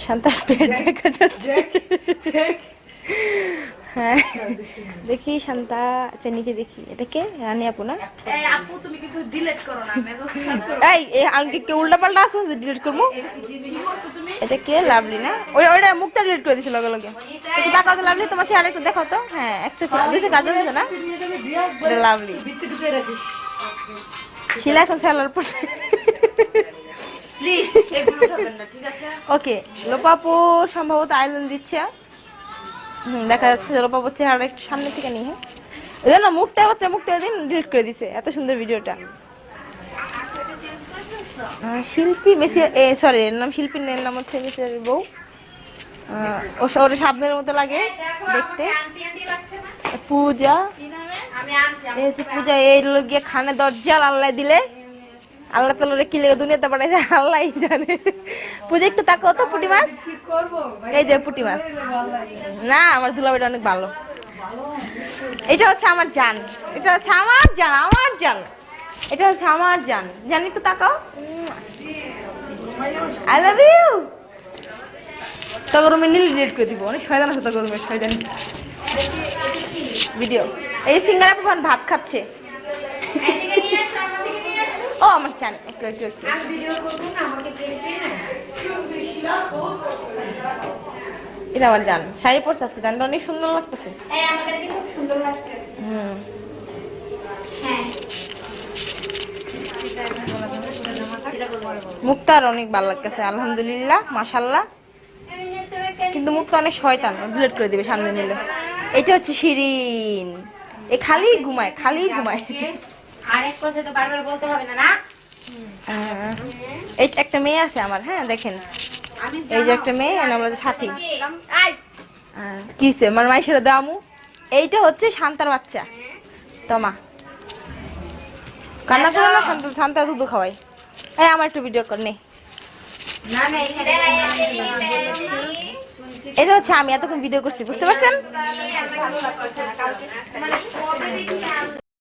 শান্তার পেট দেখা যাচ্ছে। হ্যাঁ দেখি শান্তা, আচ্ছা নিচে দেখি, এটা কে? রানী আপু না? আপু তুমি কিন্তু ডিলিট করো না, এই আমি কি উল্টা পাল্টা আছে যে ডিলিট করবো? এটা কে? লাভলি না? ওইটা মুখটা ডিলিট করে দিছিল লগে লগে। একটু তাকাও তো লাভলি, তোমার চেহারা একটু দেখাও তো। হ্যাঁ একটা দুইটা কাজ আছে না? এটা লাভলি। শিলা এখন সেলার পর প্লিজ এগুলো খাবেন না, ঠিক আছে? ওকে লোপাপু সম্ভবত আয়োজন দিচ্ছে। দেখা যাচ্ছে লোপাপুর চেহারা একটু সামনে থেকে নিয়ে। হ্যাঁ না মুখটা হচ্ছে, মুখটা দিন ডিলিট করে দিছে। এত সুন্দর ভিডিওটা। শিল্পী মেসি, সরি এর নাম শিল্পীর নাম হচ্ছে মেসির বউ। ওর সাবনের মতো লাগে দেখতে। পূজা, এই হচ্ছে পূজা। এই গিয়ে খানে দরজাল আল্লাহ দিলে, আল্লাহ তাআলা কি লেগে দুনিয়াতে পাঠাইছে আল্লাহই জানে। পূজা একটু তাকাও তো, পুঁটি মাছ। এই যে পুঁটি মাছ। না আমার দুলাভাইটা অনেক ভালো। এটা হচ্ছে আমার জান, এটা হচ্ছে আমার জান, আমার জান, এটা হচ্ছে আমার জান। জান একটু তাকাও। I love you. তো গরমে নীল ডিলিট করে দিব। অনেক শয়তান আছে তো গরমে, শয়তান ভিডিও। এই সিঙ্গারা পুরান ভাত খাচ্ছে। ও আমার চান একটু একটু একটু। এটা আমার জান। শাড়ি পরছে আজকে, জানটা অনেক সুন্দর লাগতেছে। মুক্তার অনেক ভালো লাগতেছে আলহামদুলিল্লাহ মাশাআল্লাহ। কিন্তু মুক্তা অনেক শয়তান, ডিলিট করে দিবে সামনে নিলে। এটা হচ্ছে শিরিন, এ খালি ঘুমায়, খালি ঘুমায়। আরেক কথা তো বারবার বলতে হবে না, না? এই একটা মেয়ে আছে আমার, হ্যাঁ দেখেন এই যে একটা মেয়ে, আমাদের সাথী। কিসে আমার মাইশের দামু। এইটা হচ্ছে শান্তার বাচ্চা তোমা। কান্না করে না, শান্তা দুধ খাওয়াই। এই আমার একটু ভিডিও কর নে। এটা হচ্ছে আমি এতক্ষণ ভিডিও করছি, বুঝতে পারছেন?